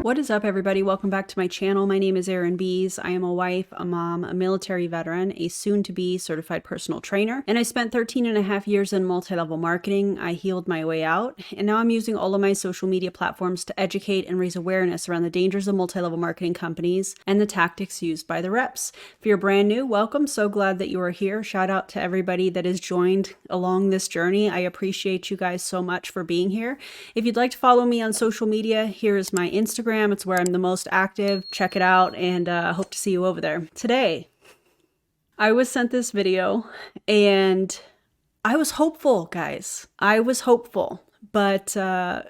What is up, everybody? Welcome back to my channel. My name is Erin Bees. I am a wife, a mom, a military veteran, a soon-to-be certified personal trainer, and I spent 13 and a half years in multi-level marketing. I healed my way out, and now I'm using all of my social media platforms to educate and raise awareness around the dangers of multi-level marketing companies and the tactics used by the reps. If you're brand new, welcome. So glad that you are here. Shout out to everybody that has joined along this journey. I appreciate you guys so much for being here. If you'd like to follow me on social media, here is my Instagram. It's where I'm the most active. Check it out, and hope to see you over there. Today, I was sent this video, and I was hopeful, guys. I was hopeful, but I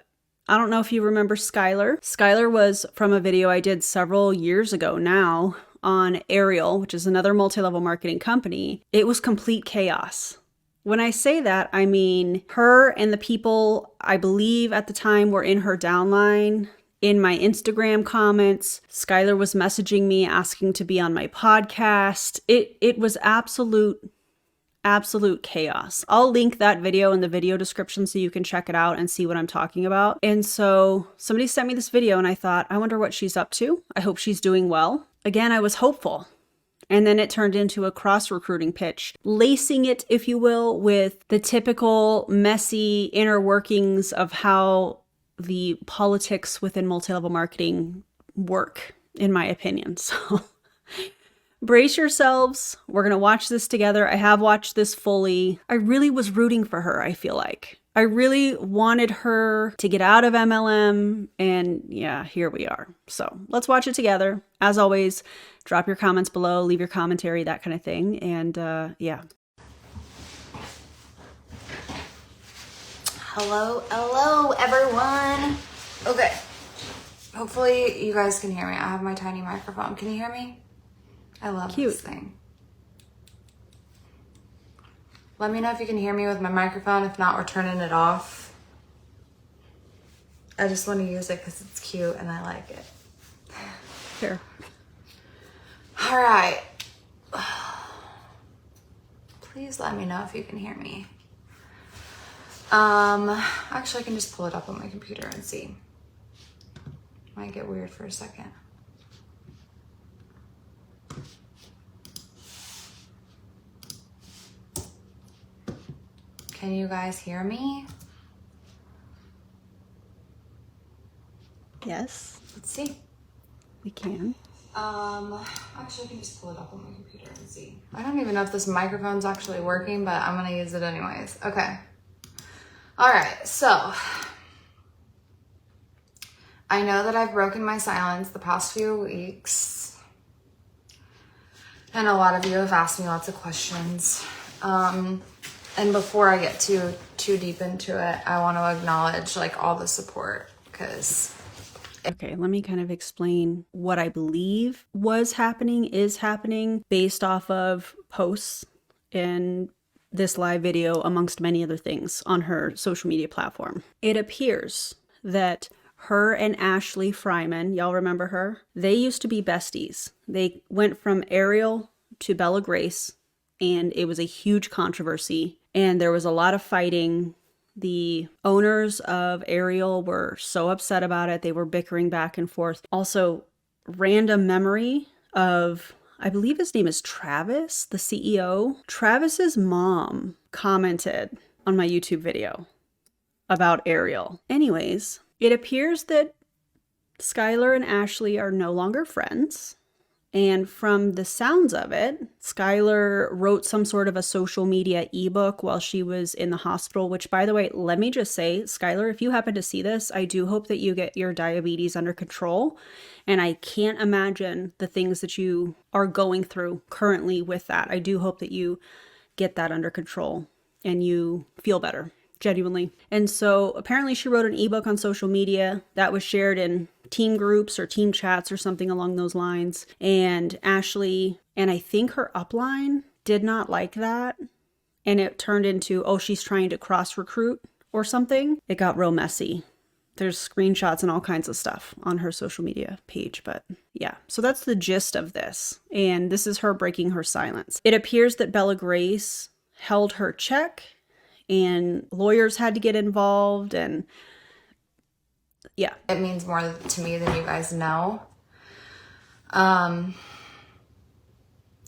don't know if you remember Skylar. Skylar was from a video I did several years ago now on Ariel, which is another multi-level marketing company. It was complete chaos. When I say that, I mean her and the people I believe at the time were in her downline. In my Instagram comments, Skylar was messaging me asking to be on my podcast. It was absolute chaos. I'll link that video in the video description so you can check it out and see what I'm talking about. And so somebody sent me this video and I thought, I wonder what she's up to. I hope she's doing well. Again, I was hopeful. And then it turned into a cross-recruiting pitch, lacing it, if you will, with the typical messy inner workings of how the politics within multi-level marketing work, in my opinion. So brace yourselves. We're going to watch this together. I have watched this fully. I really was rooting for her, I feel like. I really wanted her to get out of MLM, and yeah, here we are. So let's watch it together. As always, drop your comments below, leave your commentary, that kind of thing. And yeah. Hello everyone. Okay, hopefully you guys can hear me. I have my tiny microphone. Can you hear me? I love this thing. Let me know if you can hear me with my microphone. If not, we're turning it off. I just want to use it because it's cute and I like it. Fair. All right. Please let me know if you can hear me. Actually I can just pull it up on my computer and see. Might get weird for a second. Can you guys hear me? Yes. Let's see. We can. Actually I can just pull it up on my computer and see. I don't even know if this microphone's actually working, but I'm gonna use it anyways. Okay. All right, so I know that I've broken my silence the past few weeks, and a lot of you have asked me lots of questions. And before I get too deep into it, I want to acknowledge like all the support, because okay, let me kind of explain what I believe is happening based off of posts and this live video, amongst many other things, on her social media platform. It appears that her and Ashley Fryman, y'all remember her? They used to be besties. They went from Ariel to Bella Grace, and it was a huge controversy, and there was a lot of fighting. The owners of Ariel were so upset about it. They were bickering back and forth. Also, random memory of, I believe his name is Travis, the CEO. Travis's mom commented on my YouTube video about Ariel. Anyways, it appears that Skylar and Ashley are no longer friends. And from the sounds of it, Skylar wrote some sort of a social media ebook while she was in the hospital, which, by the way, let me just say, Skylar, if you happen to see this, I do hope that you get your diabetes under control. And I can't imagine the things that you are going through currently with that. I do hope that you get that under control and you feel better, genuinely. And so apparently she wrote an ebook on social media that was shared in team groups or team chats or something along those lines. And Ashley, and I think her upline, did not like that. And it turned into, oh, she's trying to cross recruit or something. It got real messy. There's screenshots and all kinds of stuff on her social media page, but yeah. So that's the gist of this. And this is her breaking her silence. It appears that Bella Grace held her check and lawyers had to get involved, and Yeah. It means more to me than you guys know.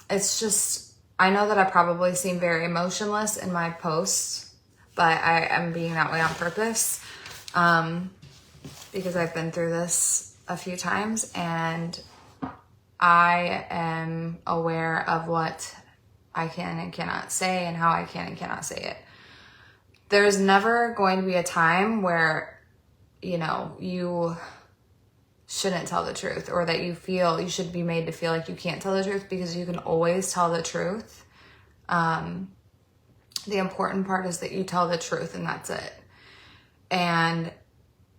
It's just, I know that I probably seem very emotionless in my posts, but I am being that way on purpose, because I've been through this a few times, and I am aware of what I can and cannot say and how I can and cannot say it. There's never going to be a time where, you know, you shouldn't tell the truth, or that you feel you should be made to feel like you can't tell the truth, because you can always tell the truth. The important part is that you tell the truth, and that's it. And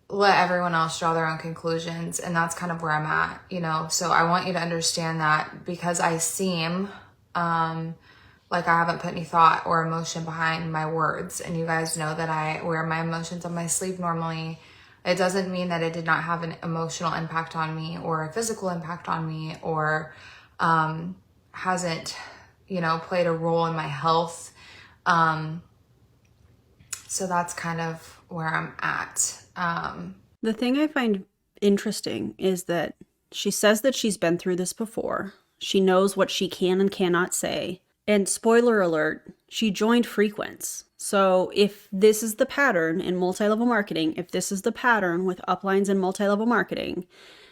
let everyone else draw their own conclusions. And that's kind of where I'm at, you know? So I want you to understand that, because I seem, like I haven't put any thought or emotion behind my words. And you guys know that I wear my emotions on my sleeve normally. It doesn't mean that it did not have an emotional impact on me, or a physical impact on me, or hasn't, you know, played a role in my health. So that's kind of where I'm at. The thing I find interesting is that she says that she's been through this before. She knows what she can and cannot say. And spoiler alert, she joined Frequence. So if this is the pattern in multi-level marketing, if this is the pattern with uplines and multi-level marketing,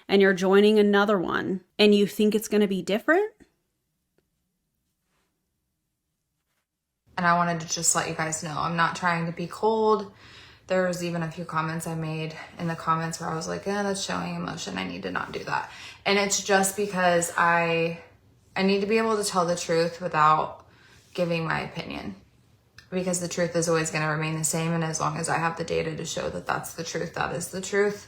and you're joining another one and you think it's going to be different. And I wanted to just let you guys know, I'm not trying to be cold. There was even a few comments I made in the comments where I was like, that's showing emotion. I need to not do that. And it's just because I need to be able to tell the truth without giving my opinion, because the truth is always going to remain the same. And as long as I have the data to show that that's the truth, that is the truth.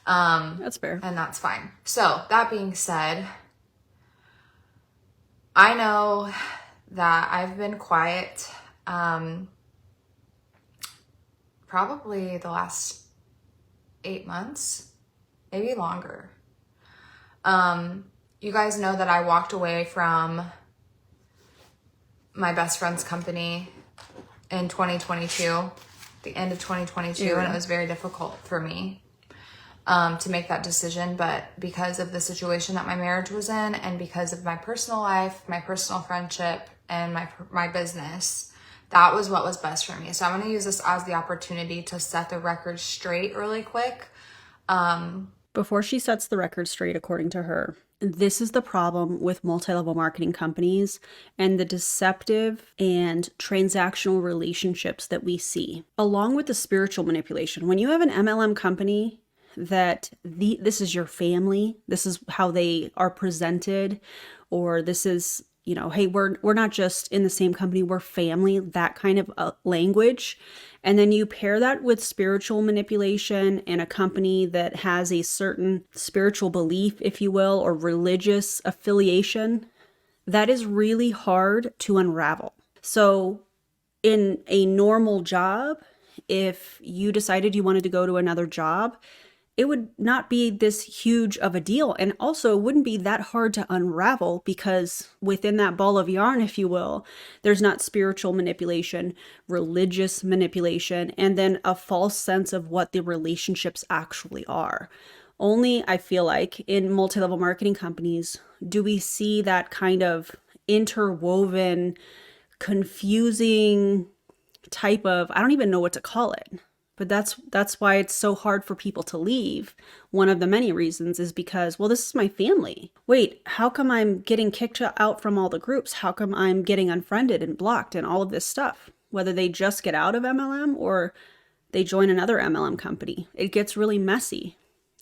That's fair. And that's fine. So that being said, I know that I've been quiet, probably the last 8 months, maybe longer. You guys know that I walked away from my best friend's company in 2022, the end of 2022, and it was very difficult for me to make that decision. But because of the situation that my marriage was in, and because of my personal life, my personal friendship, and my business, that was what was best for me. So I'm going to use this as the opportunity to set the record straight really quick. Before she sets the record straight, according to her, this is the problem with multi-level marketing companies and the deceptive and transactional relationships that we see, along with the spiritual manipulation. When you have an MLM company that this is your family, this is how they are presented, or this is, you know, hey, we're not just in the same company, we're family, that kind of language. And then you pair that with spiritual manipulation and a company that has a certain spiritual belief, if you will, or religious affiliation, that is really hard to unravel. So in a normal job, if you decided you wanted to go to another job, it would not be this huge of a deal. And also it wouldn't be that hard to unravel, because within that ball of yarn, if you will, there's not spiritual manipulation, religious manipulation, and then a false sense of what the relationships actually are. Only, I feel like, in multi-level marketing companies do we see that kind of interwoven, confusing type of, I don't even know what to call it. But that's why it's so hard for people to leave. One of the many reasons is because, well, this is my family. Wait, how come I'm getting kicked out from all the groups? How come I'm getting unfriended and blocked and all of this stuff? Whether they just get out of MLM or they join another MLM company, it gets really messy.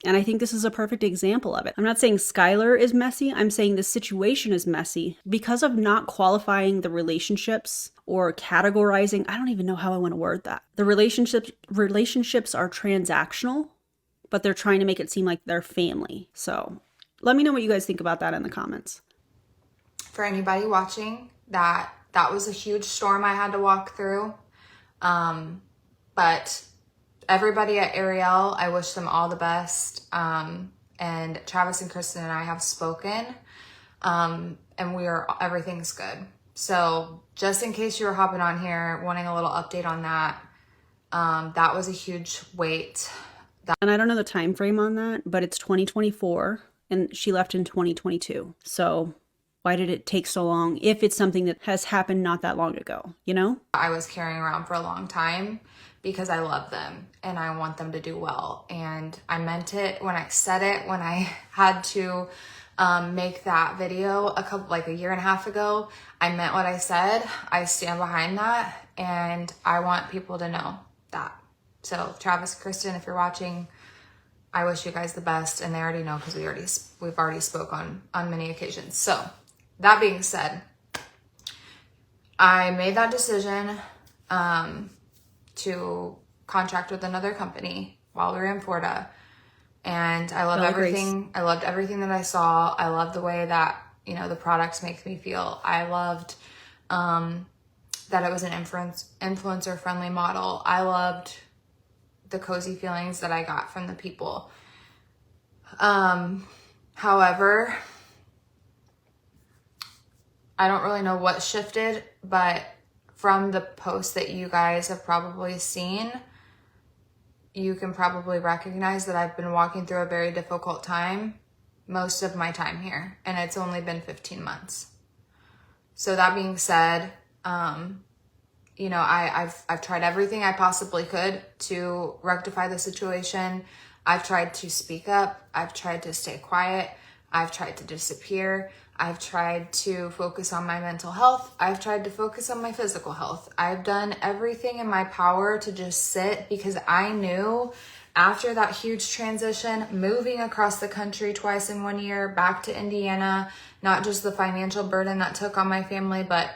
And I think this is a perfect example of it. I'm not saying Skylar is messy. I'm saying the situation is messy because of not qualifying the relationships or categorizing. I don't even know how I want to word that. The relationships are transactional, but they're trying to make it seem like they're family. So let me know what you guys think about that in the comments. For anybody watching, that was a huge storm I had to walk through. But everybody at Ariel, I wish them all the best. And Travis and Kristen and I have spoken, and everything's good. So just in case you were hopping on here wanting a little update on that, that was a huge weight And I don't know the time frame on that, but it's 2024 and she left in 2022. So why did it take so long if it's something that has happened not that long ago, you know? I was carrying around for a long time because I love them and I want them to do well. And I meant it when I said it, when I had to make that video like a year and a half ago. I meant what I said. I stand behind that and I want people to know that. So Travis, Kristen, if you're watching, I wish you guys the best, and they already know because we've already spoke on many occasions. So that being said, I made that decision to contract with another company while we were in Florida. And I love everything. I loved everything that I saw. I loved the way that, you know, the products make me feel. I loved that it was an influencer friendly model. I loved the cozy feelings that I got from the people. However, I don't really know what shifted, but from the posts that you guys have probably seen, you can probably recognize that I've been walking through a very difficult time most of my time here, and it's only been 15 months. So that being said, you know, I've tried everything I possibly could to rectify the situation. I've tried to speak up. I've tried to stay quiet. I've tried to disappear. I've tried to focus on my mental health. I've tried to focus on my physical health. I've done everything in my power to just sit, because I knew after that huge transition, moving across the country twice in 1 year, back to Indiana, not just the financial burden that took on my family, but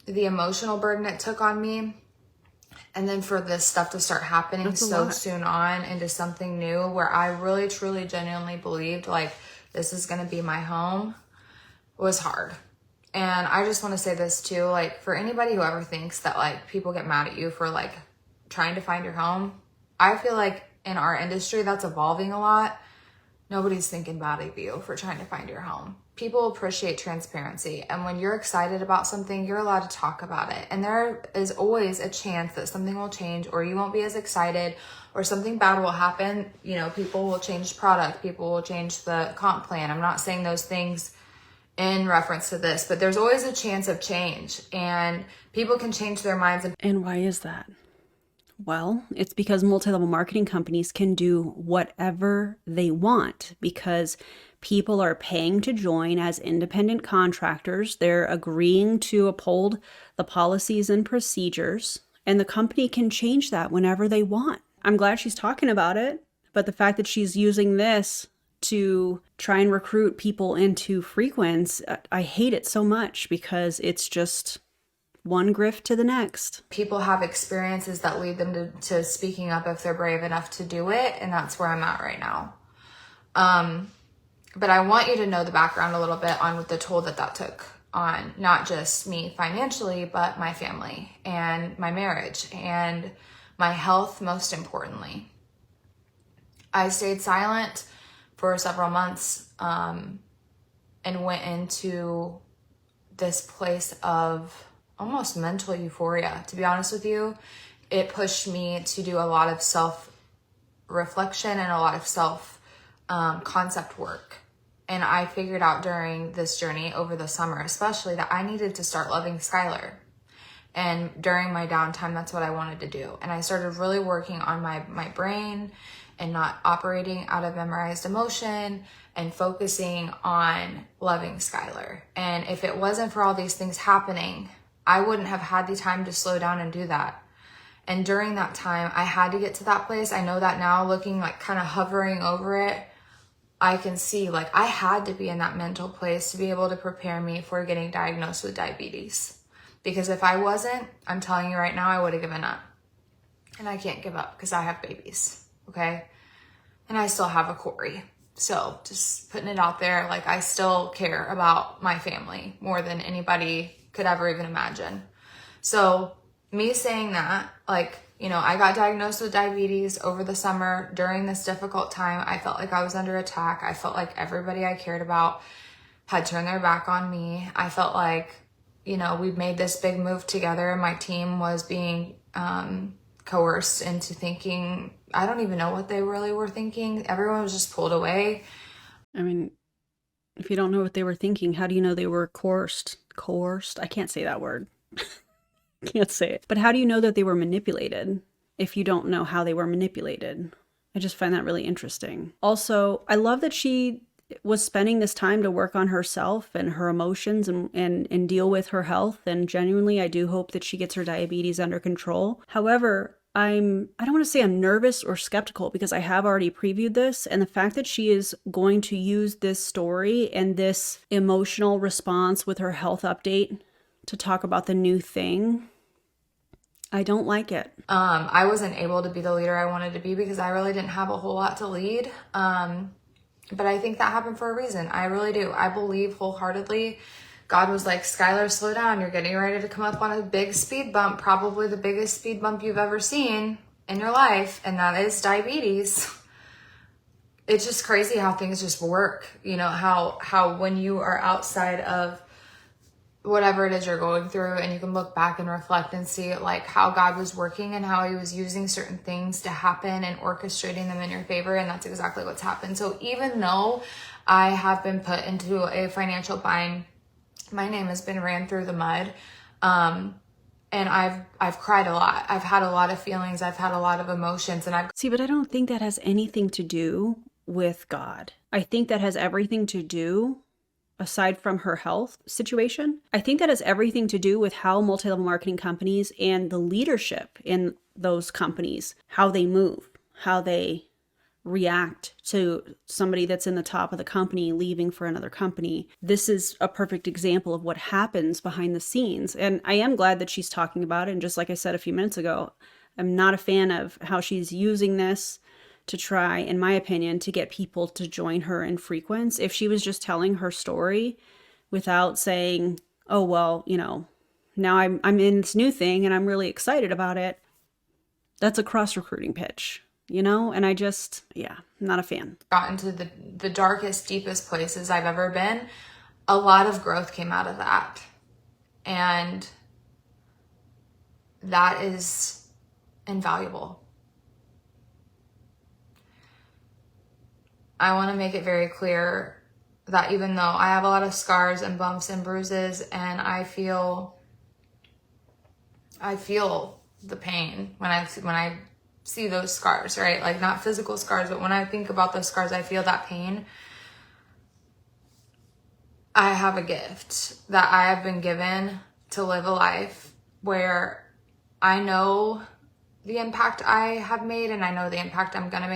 the emotional burden it took on me. And then for this stuff to start happening so soon on into something new where I really, truly, genuinely believed like this is going to be my home was hard. And I just want to say this too, like for anybody who ever thinks that like people get mad at you for like trying to find your home, I feel like in our industry that's evolving a lot. Nobody's thinking bad of you for trying to find your home. People appreciate transparency. And when you're excited about something, you're allowed to talk about it. And there is always a chance that something will change, or you won't be as excited, or something bad will happen. You know, people will change product. People will change the comp plan. I'm not saying those things in reference to this, but there's always a chance of change, and people can change their minds. And why is that? Well, it's because multi-level marketing companies can do whatever they want because people are paying to join as independent contractors. They're agreeing to uphold the policies and procedures, and the company can change that whenever they want. I'm glad she's talking about it, but the fact that she's using this to try and recruit people into frequence, I hate it so much because it's just one grift to the next. People have experiences that lead them to speaking up if they're brave enough to do it, and that's where I'm at right now. But I want you to know the background a little bit on the toll that took on not just me financially, but my family and my marriage and my health, most importantly. I stayed silent for several months and went into this place of almost mental euphoria. To be honest with you, it pushed me to do a lot of self-reflection and a lot of self-concept work. And I figured out during this journey over the summer, especially, that I needed to start loving Skylar. And during my downtime, that's what I wanted to do. And I started really working on my brain and not operating out of memorized emotion and focusing on loving Skylar. And if it wasn't for all these things happening, I wouldn't have had the time to slow down and do that. And during that time, I had to get to that place. I know that now, looking like kind of hovering over it, I can see like I had to be in that mental place to be able to prepare me for getting diagnosed with diabetes. Because if I wasn't, I'm telling you right now, I would have given up. And I can't give up because I have babies, okay? And I still have a Corey. So just putting it out there, like I still care about my family more than anybody could ever even imagine. So me saying that, like, you know, I got diagnosed with diabetes over the summer during this difficult time. I felt like I was under attack. I felt like everybody I cared about had turned their back on me. I felt like, you know, we made this big move together and my team was being kind coerced into thinking, I don't even know what they really were thinking. Everyone was just pulled away. I mean, if you don't know what they were thinking, how do you know they were coerced? Coerced? I can't say that word. Can't say it. But how do you know that they were manipulated if you don't know how they were manipulated? I just find that really interesting. Also, I love that she was spending this time to work on herself and her emotions and deal with her health. And genuinely, I do hope that she gets her diabetes under control. However, I don't want to say I'm nervous or skeptical because I have already previewed this. And the fact that she is going to use this story and this emotional response with her health update to talk about the new thing, I don't like it. I wasn't able to be the leader I wanted to be because I really didn't have a whole lot to lead. But I think that happened for a reason. I really do. I believe wholeheartedly God was like, Skylar, slow down. You're getting ready to come up on a big speed bump, probably the biggest speed bump you've ever seen in your life. And that is diabetes. It's just crazy how things just work. You know, how when you are outside of whatever it is you're going through and you can look back and reflect and see like how God was working and how he was using certain things to happen and orchestrating them in your favor. And that's exactly what's happened. So even though I have been put into a financial bind, my name has been ran through the mud. And I've cried a lot. I've had a lot of feelings. I've had a lot of emotions and See, but I don't think that has anything to do with God. I think that has everything to do, aside from her health situation, I think that has everything to do with how multi-level marketing companies and the leadership in those companies, how they move, how they react to somebody that's in the top of the company leaving for another company. This is a perfect example of what happens behind the scenes. And I am glad that she's talking about it. And just like I said a few minutes ago, I'm not a fan of how she's using this to try, in my opinion, to get people to join her in frequence. If she was just telling her story without saying, oh, well, you know, now I'm in this new thing and I'm really excited about it, that's a cross-recruiting pitch, you know? And I just, I'm not a fan. Got into the darkest, deepest places I've ever been. A lot of growth came out of that. And that is invaluable. I want to make it very clear that even though I have a lot of scars and bumps and bruises and I feel the pain when I see those scars, right? Like not physical scars, but when I think about those scars, I feel that pain. I have a gift that I have been given to live a life where I know the impact I have made and I know the impact I'm gonna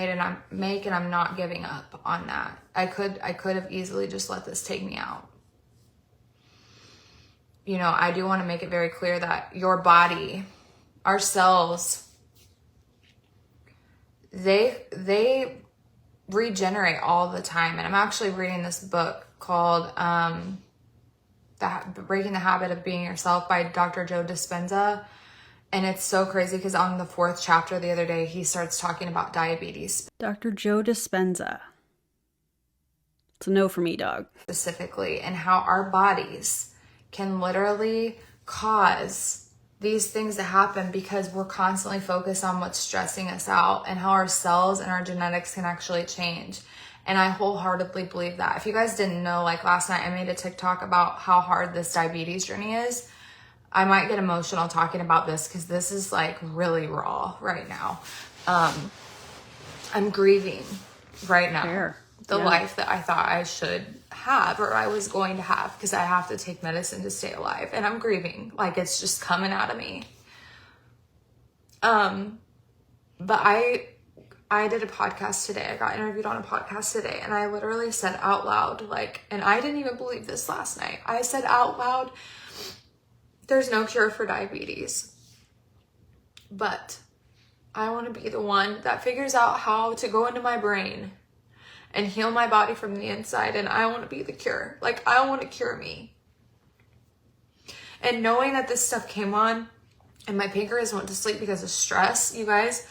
make and I'm not giving up on that. I could have easily just let this take me out. You know, I do want to make it very clear that your body, our cells, they regenerate all the time. And I'm actually reading this book called Breaking the Habit of Being Yourself by Dr. Joe Dispenza. And it's so crazy because on the 4th chapter the other day, he starts talking about diabetes. Dr. Joe Dispenza. It's a no for me, dog. Specifically, and how our bodies can literally cause these things to happen because we're constantly focused on what's stressing us out and how our cells and our genetics can actually change. And I wholeheartedly believe that. If you guys didn't know, like last night I made a TikTok about how hard this diabetes journey is. I might get emotional talking about this because this is like really raw right now. I'm grieving right now. The life that I thought I should have or I was going to have because I have to take medicine to stay alive. And I'm grieving. Like it's just coming out of me. But I did a podcast today. I got interviewed on a podcast today and I literally said out loud, like, and I didn't even believe this last night. I said out loud, there's no cure for diabetes, but I want to be the one that figures out how to go into my brain and heal my body from the inside. And I want to be the cure. Like I want to cure me. And knowing that this stuff came on and my pancreas went to sleep because of stress, you guys,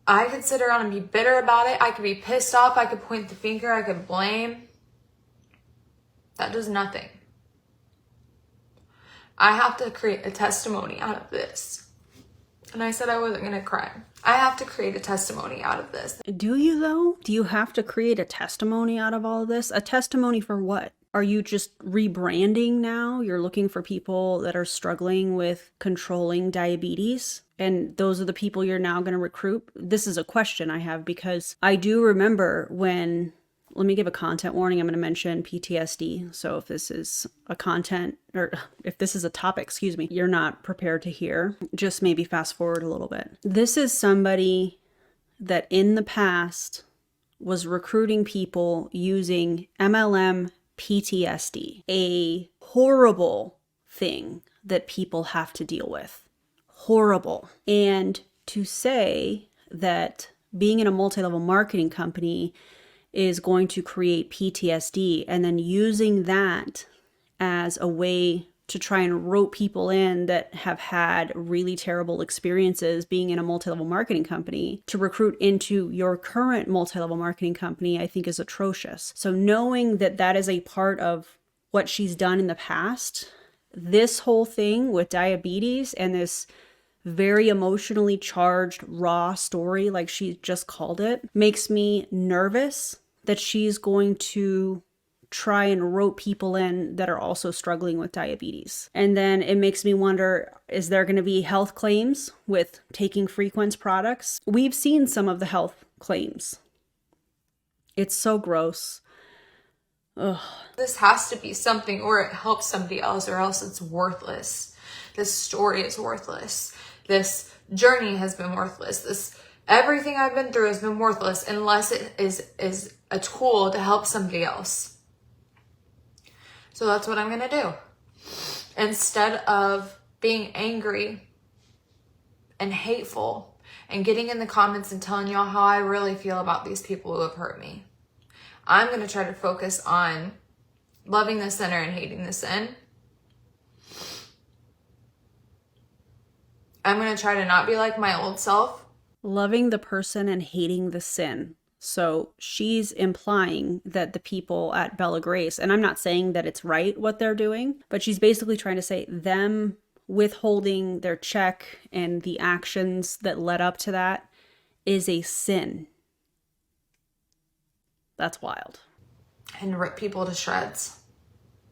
I could sit around and be bitter about it. I could be pissed off. I could point the finger. I could blame. That does nothing. I have to create a testimony out of this And I said I wasn't going to cry. I have to create a testimony out of this. Do you though? Do you have to create a testimony out of all of this? A testimony for what? Are you just rebranding now? You're looking for people that are struggling with controlling diabetes, and those are the people you're now going to recruit? This is a question I have because I do remember when, let me give a content warning. I'm going to mention PTSD. So if this is a content, or if this is a topic, excuse me, you're not prepared to hear, just maybe fast forward a little bit. This is somebody that in the past was recruiting people using MLM PTSD, a horrible thing that people have to deal with. Horrible. And to say that being in a multi-level marketing company is going to create PTSD and then using that as a way to try and rope people in that have had really terrible experiences being in a multi-level marketing company to recruit into your current multi-level marketing company, I think is atrocious. So knowing that that is a part of what she's done in the past, this whole thing with diabetes and this very emotionally charged raw story, like she just called it, makes me nervous that she's going to try and rope people in that are also struggling with diabetes. And then it makes me wonder, is there going to be health claims with taking frequence products? We've seen some of the health claims. It's so gross. Ugh. This has to be something, or it helps somebody else, or else it's worthless. This story is worthless. This journey has been worthless. Everything I've been through has been worthless unless it is a tool to help somebody else. So that's what I'm going to do. Instead of being angry and hateful and getting in the comments and telling y'all how I really feel about these people who have hurt me, I'm going to try to focus on loving the sinner and hating the sin. I'm going to try to not be like my old self. Loving the person and hating the sin. So she's implying that the people at Bella Grace, and I'm not saying that it's right what they're doing, but she's basically trying to say them withholding their check and the actions that led up to that is a sin. That's wild. And rip people to shreds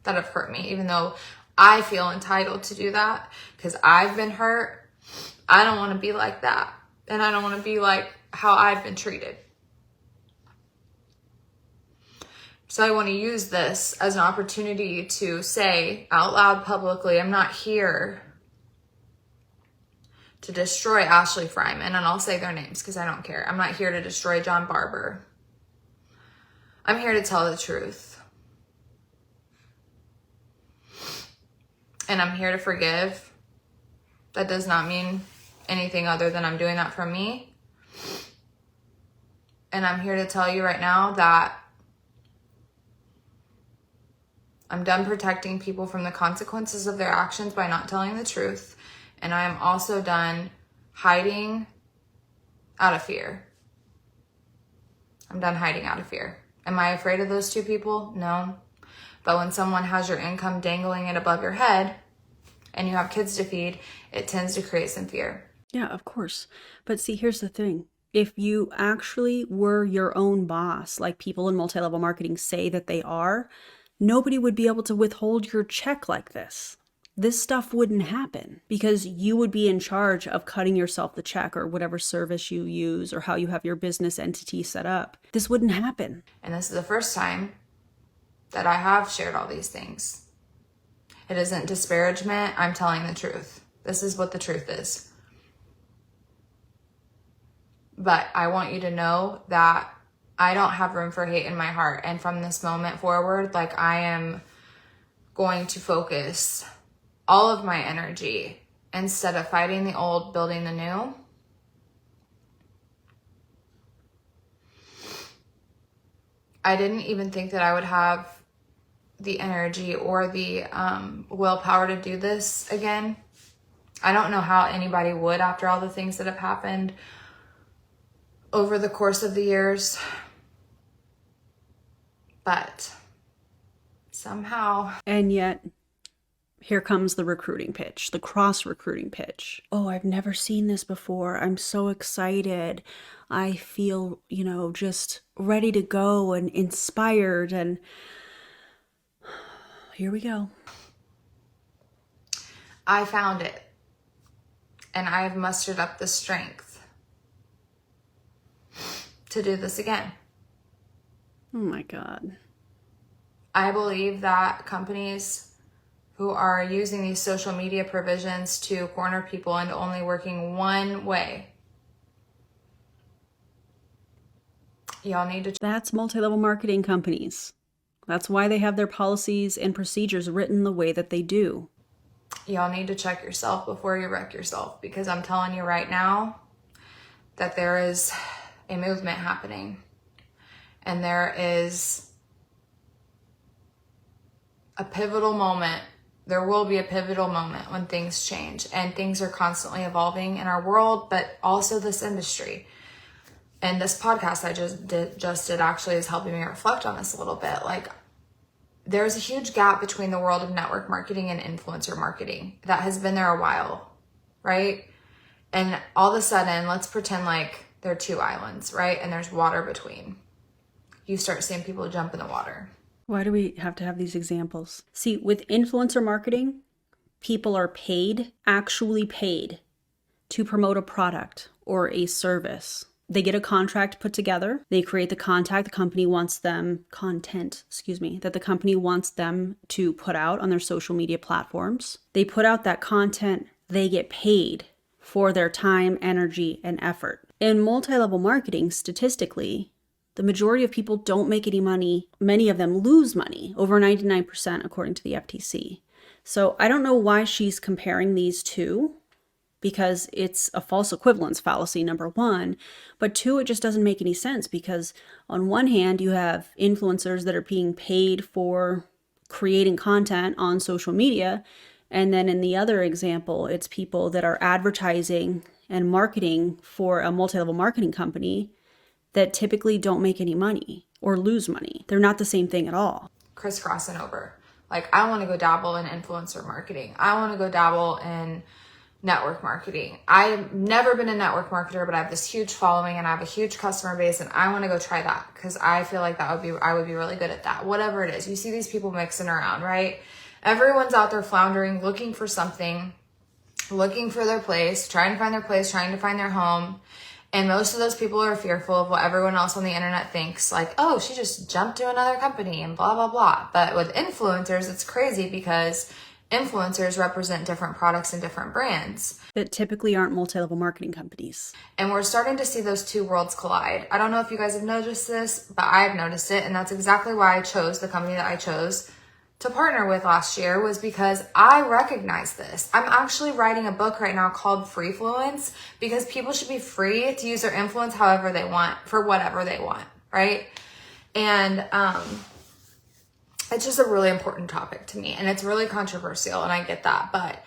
that have hurt me, even though I feel entitled to do that because I've been hurt. I don't want to be like that. And I don't want to be like how I've been treated. So I want to use this as an opportunity to say out loud publicly, I'm not here to destroy Ashley Fryman, and I'll say their names because I don't care. I'm not here to destroy John Barber. I'm here to tell the truth. And I'm here to forgive. That does not mean anything other than I'm doing that for me. And I'm here to tell you right now that I'm done protecting people from the consequences of their actions by not telling the truth. And I am also done hiding out of fear. I'm done hiding out of fear. Am I afraid of those two people? No. But when someone has your income dangling it above your head and you have kids to feed, it tends to create some fear. Yeah, of course. But see, here's the thing. If you actually were your own boss, like people in multi-level marketing say that they are, nobody would be able to withhold your check like this. This stuff wouldn't happen because you would be in charge of cutting yourself the check or whatever service you use or how you have your business entity set up. This wouldn't happen. And this is the first time that I have shared all these things. It isn't disparagement. I'm telling the truth. This is what the truth is. But I want you to know that I don't have room for hate in my heart. And from this moment forward, like I am going to focus all of my energy instead of fighting the old, building the new. I didn't even think that I would have the energy or the willpower to do this again. I don't know how anybody would after all the things that have happened over the course of the years. But somehow. And yet, Here comes the recruiting pitch, the cross recruiting pitch. Oh, I've never seen this before. I'm so excited. I feel, just ready to go and inspired. And here we go. I found it, and I've mustered up the strength to do this again. Oh my God. I believe that companies who are using these social media provisions to corner people into only working one way, y'all need to... That's multi-level marketing companies. That's why they have their policies and procedures written the way that they do. Y'all need to check yourself before you wreck yourself, because I'm telling you right now that there is a movement happening, and there is a pivotal moment. There will be a pivotal moment when things change, and things are constantly evolving in our world, but also this industry. And this podcast I just did actually is helping me reflect on this a little bit. Like, there's a huge gap between the world of network marketing and influencer marketing that has been there a while, right? And all of a sudden, let's pretend like they're two islands, right? And there's water between. You start seeing people jump in the water. Why do we have to have these examples? See, with influencer marketing, people are paid, actually paid, to promote a product or a service. They get a contract put together. They create the content that the company wants them to put out on their social media platforms. They put out that content. They get paid for their time, energy, and effort. In multi-level marketing, statistically, the majority of people don't make any money. Many of them lose money, over 99% according to the FTC. So I don't know why she's comparing these two, because it's a false equivalence fallacy, number one. But two, it just doesn't make any sense, because on one hand, you have influencers that are being paid for creating content on social media. And then in the other example, it's people that are advertising and marketing for a multi-level marketing company that typically don't make any money or lose money. They're not the same thing at all. Crisscrossing over. Like, I want to go dabble in influencer marketing. I want to go dabble in network marketing. I've never been a network marketer, but I have this huge following and I have a huge customer base, and I want to go try that because I feel like I would be really good at that. Whatever it is, you see these people mixing around, right? Everyone's out there floundering, looking for something, looking for their place, trying to find their place, trying to find their home. And most of those people are fearful of what everyone else on the internet thinks, like, oh, she just jumped to another company and blah, blah, blah. But with influencers, it's crazy because influencers represent different products and different brands that typically aren't multi-level marketing companies. And we're starting to see those two worlds collide. I don't know if you guys have noticed this, but I've noticed it. And that's exactly why I chose the company that I chose to partner with last year, was because I recognize this. I'm actually writing a book right now called Frequence, because people should be free to use their influence however they want, for whatever they want, right? And it's just a really important topic to me, and it's really controversial, and I get that, but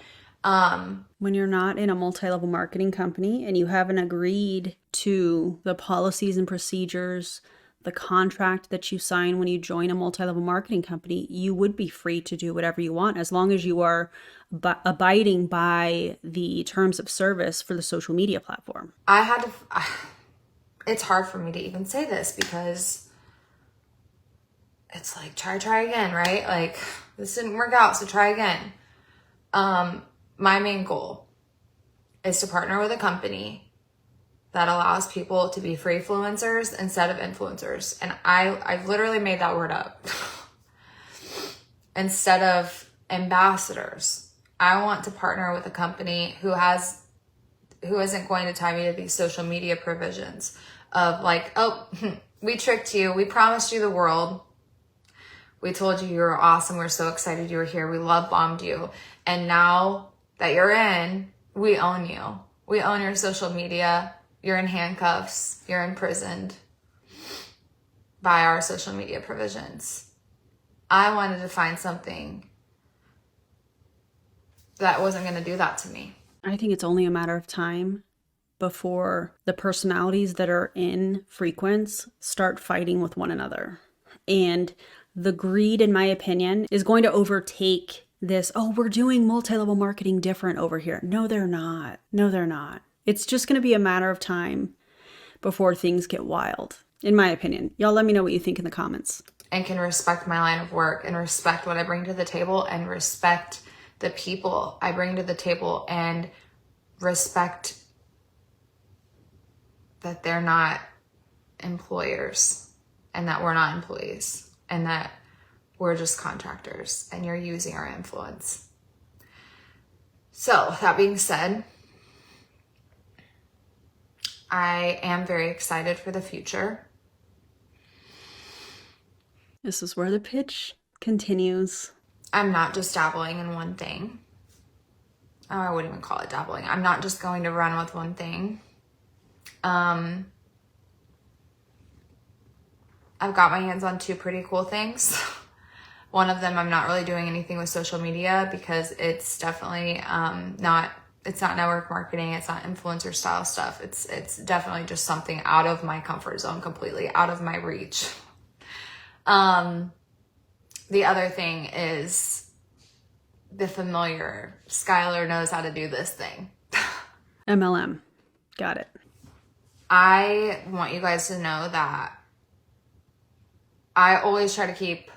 when you're not in a multi-level marketing company and you haven't agreed to the policies and procedures, the contract that you sign when you join a multi-level marketing company, you would be free to do whatever you want as long as you are abiding by the terms of service for the social media platform. It's hard for me to even say this because it's like, try again, right? Like, this didn't work out, so try again. My main goal is to partner with a company that allows people to be freefluencers instead of influencers. And I literally made that word up. Instead of ambassadors, I want to partner with a company who isn't going to tie me to these social media provisions of like, oh, we tricked you. We promised you the world. We told you were awesome. We're so excited you were here. We love bombed you. And now that you're in, we own you. We own your social media. You're in handcuffs. You're imprisoned by our social media provisions. I wanted to find something that wasn't going to do that to me. I think it's only a matter of time before the personalities that are in Frequence start fighting with one another. And the greed, in my opinion, is going to overtake this, oh, we're doing multi-level marketing different over here. No, they're not. No, they're not. It's just going to be a matter of time before things get wild, in my opinion. Y'all let me know what you think in the comments. And can respect my line of work and respect what I bring to the table and respect the people I bring to the table and respect that they're not employers and that we're not employees and that we're just contractors and you're using our influence. So that being said, I am very excited for the future. This is where the pitch continues. I'm not just dabbling in one thing. Oh, I wouldn't even call it dabbling. I'm not just going to run with one thing. I've got my hands on two pretty cool things. One of them, I'm not really doing anything with social media because it's definitely it's not network marketing. It's not influencer style stuff. It's definitely just something out of my comfort zone, completely out of my reach. The other thing is the familiar. Skylar knows how to do this thing. MLM. Got it. I want you guys to know that I always try to keep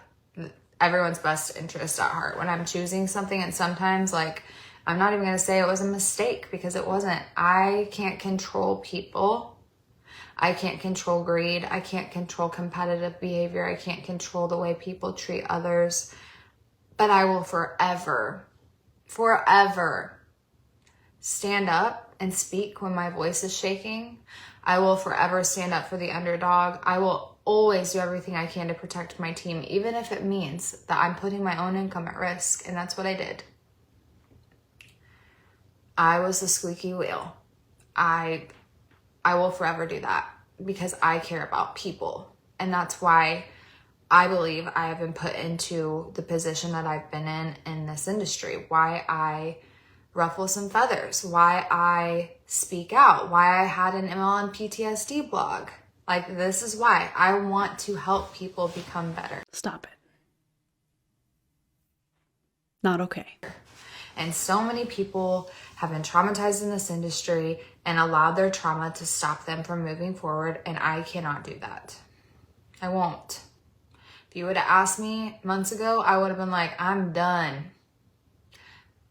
everyone's best interest at heart when I'm choosing something. And sometimes, like, I'm not even going to say it was a mistake because it wasn't. I can't control people. I can't control greed. I can't control competitive behavior. I can't control the way people treat others. But I will forever stand up and speak when my voice is shaking. I will forever stand up for the underdog. I will always do everything I can to protect my team, even if it means that I'm putting my own income at risk. And that's what I did. I was the squeaky wheel. I will forever do that because I care about people. And that's why I believe I have been put into the position that I've been in this industry, why I ruffle some feathers, why I speak out, why I had an MLM PTSD blog. Like, this is why I want to help people become better. Stop it. Not okay. And so many people have been traumatized in this industry and allowed their trauma to stop them from moving forward. And I cannot do that. I won't. If you would have asked me months ago, I would have been like, I'm done.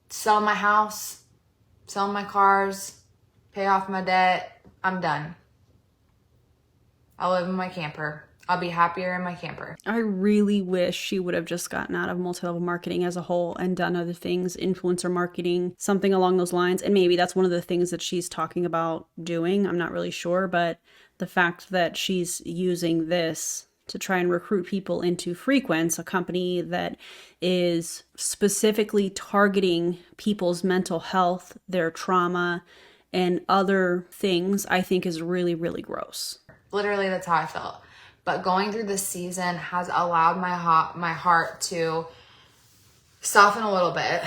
Sell my house, sell my cars, pay off my debt. I'm done. I'll live in my camper. I'll be happier in my camper. I really wish she would have just gotten out of multi-level marketing as a whole and done other things, influencer marketing, something along those lines. And maybe that's one of the things that she's talking about doing. I'm not really sure, but the fact that she's using this to try and recruit people into Frequence, a company that is specifically targeting people's mental health, their trauma, and other things, I think is really, really gross. Literally, that's how I felt. But going through this season has allowed my heart to soften a little bit,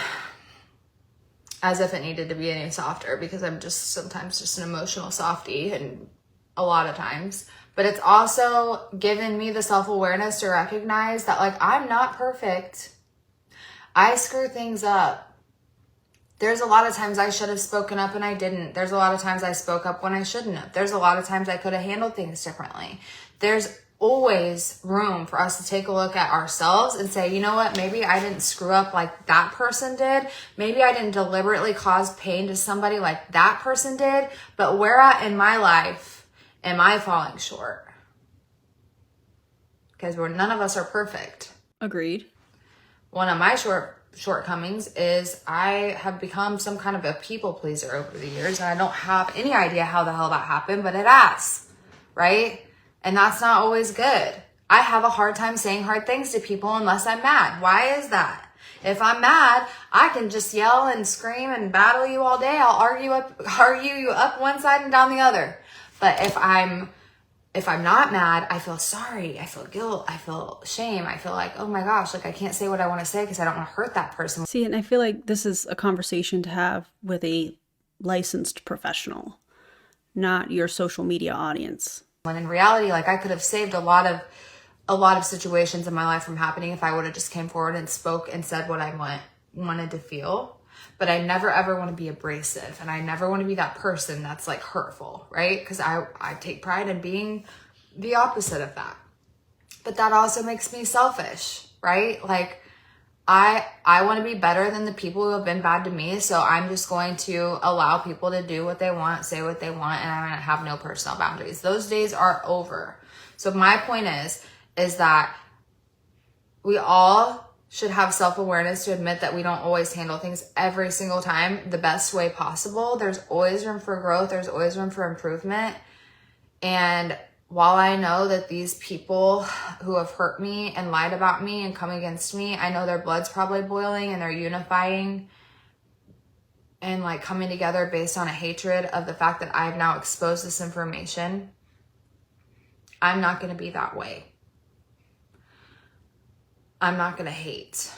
as if it needed to be any softer, because I'm just sometimes just an emotional softie, and a lot of times. But it's also given me the self-awareness to recognize that, like, I'm not perfect. I screw things up. There's a lot of times I should have spoken up and I didn't. There's a lot of times I spoke up when I shouldn't have. There's a lot of times I could have handled things differently. There's always room for us to take a look at ourselves and say, you know what, maybe I didn't screw up like that person did. Maybe I didn't deliberately cause pain to somebody like that person did. But where at in my life am I falling short? Because none of us are perfect. Agreed. One of my shortcomings is I have become some kind of a people pleaser over the years, and I don't have any idea how the hell that happened, but it has, right? And that's not always good. I have a hard time saying hard things to people unless I'm mad. Why is that? If I'm mad, I can just yell and scream and battle you all day. I'll argue you up one side and down the other. But if I'm not mad, I feel sorry. I feel guilt. I feel shame. I feel like, oh my gosh, like I can't say what I want to say because I don't want to hurt that person. See, and I feel like this is a conversation to have with a licensed professional, not your social media audience. When in reality, like, I could have saved a lot of situations in my life from happening if I would have just came forward and spoke and said what I want. wanted to feel, but I never ever want to be abrasive, and I never want to be that person that's like hurtful, right? Because I take pride in being the opposite of that. But that also makes me selfish, right? Like I want to be better than the people who have been bad to me, so I'm just going to allow people to do what they want, say what they want, and I'm going to have no personal boundaries. Those days are over. So my point is that we all should have self-awareness to admit that we don't always handle things every single time the best way possible. There's always room for growth. There's always room for improvement. And while I know that these people who have hurt me and lied about me and come against me, I know their blood's probably boiling and they're unifying and like coming together based on a hatred of the fact that I have now exposed this information. I'm not going to be that way. I'm not going to hate.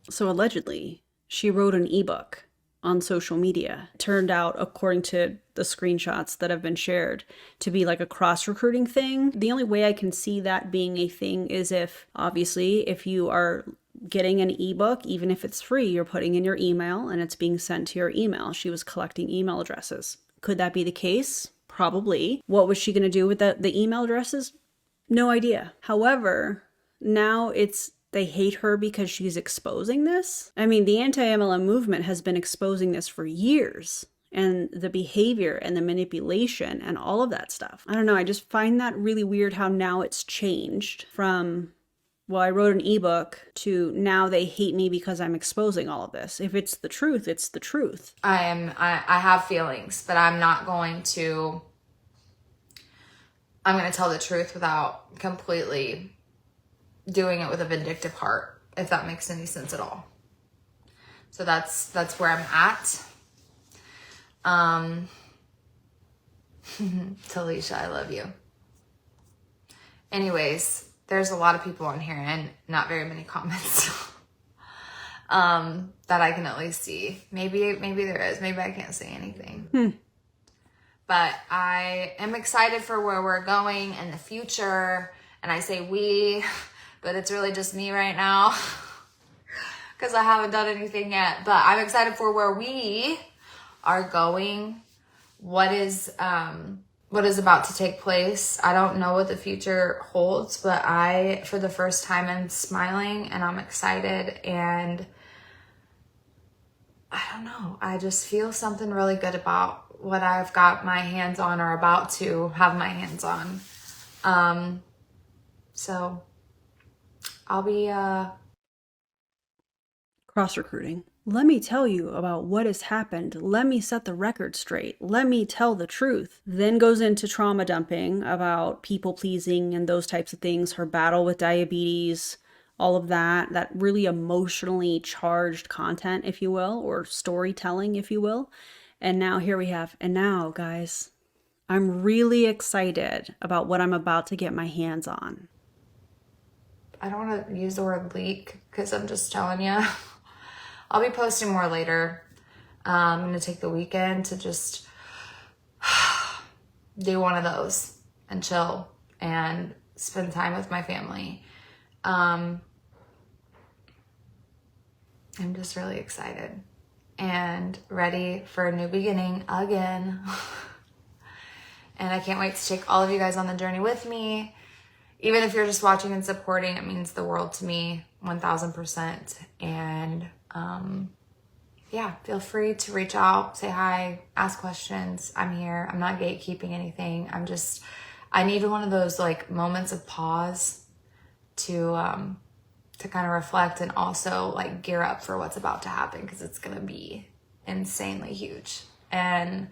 So allegedly, she wrote an ebook on social media. It turned out, according to the screenshots that have been shared, to be like a cross-recruiting thing. The only way I can see that being a thing is if, obviously, if you are getting an ebook, even if it's free, you're putting in your email and it's being sent to your email. She was collecting email addresses. Could that be the case? Probably. What was she going to do with the email addresses? No idea. However, now they hate her because she's exposing this. I mean, the anti-MLM movement has been exposing this for years, and the behavior and the manipulation and all of that stuff. I don't know. I just find that really weird how now it's changed from, well, I wrote an ebook to now they hate me because I'm exposing all of this. If it's the truth, it's the truth. I have feelings, but I'm going to tell the truth without completely doing it with a vindictive heart, if that makes any sense at all. So that's where I'm at. Talisha, I love you. Anyways, there's a lot of people on here and not very many comments that I can at least see. Maybe there is. Maybe I can't say anything. But I am excited for where we're going in the future. And I say we, but it's really just me right now because I haven't done anything yet. But I'm excited for where we are going, what is about to take place. I don't know what the future holds, but for the first time, I'm smiling and I'm excited, and I don't know. I just feel something really good about what I've got my hands on or about to have my hands on. So I'll be cross-recruiting. Let me tell you about what has happened. Let me set the record straight. Let me tell the truth. Then goes into trauma dumping about people pleasing and those types of things, her battle with diabetes, all of that really emotionally charged content, if you will, or storytelling, if you will. And now here we have, and now guys, I'm really excited about what I'm about to get my hands on. I don't want to use the word leak because I'm just telling you. I'll be posting more later. I'm going to take the weekend to just do one of those and chill and spend time with my family. I'm just really excited and ready for a new beginning again. And I can't wait to take all of you guys on the journey with me. Even if you're just watching and supporting, it means the world to me, 1000%. And yeah, feel free to reach out, say hi, ask questions. I'm here. I'm not gatekeeping anything. I need one of those like moments of pause to kind of reflect and also like gear up for what's about to happen, because it's going to be insanely huge. And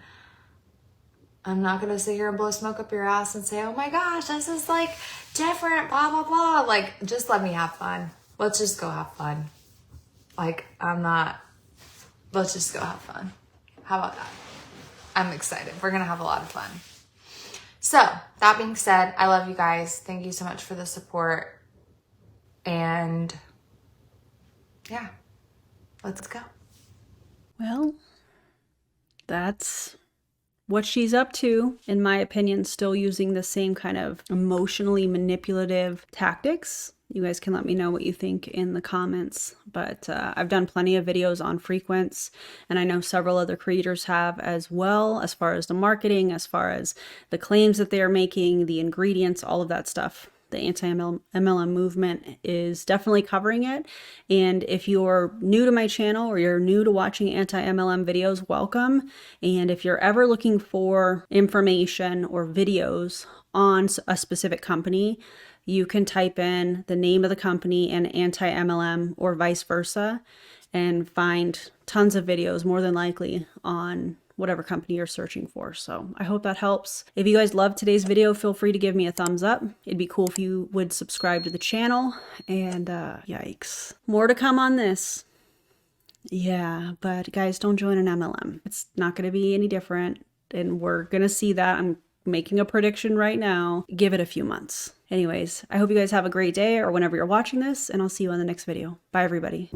I'm not going to sit here and blow smoke up your ass and say, oh my gosh, this is like different, blah, blah, blah. Like, just let me have fun. Let's just go have fun. Like, let's just go have fun. How about that? I'm excited. We're going to have a lot of fun. So, that being said, I love you guys. Thank you so much for the support. And yeah, let's go. Well, that's what she's up to, in my opinion, still using the same kind of emotionally manipulative tactics. You guys can let me know what you think in the comments, but I've done plenty of videos on frequence, and I know several other creators have as well, as far as the marketing, as far as the claims that they are making, the ingredients, all of that stuff. The anti-MLM movement is definitely covering it. And if you're new to my channel or you're new to watching anti-MLM videos, welcome. And if you're ever looking for information or videos on a specific company, you can type in the name of the company and anti-MLM or vice versa and find tons of videos, more than likely, on whatever company you're searching for. So I hope that helps. If you guys loved today's video, feel free to give me a thumbs up. It'd be cool if you would subscribe to the channel. And yikes, more to come on this. Yeah, but guys, don't join an MLM. It's not going to be any different, and we're going to see that. I'm making a prediction right now. Give it a few months. Anyways, I hope you guys have a great day or whenever you're watching this, and I'll see you on the next video. Bye, everybody.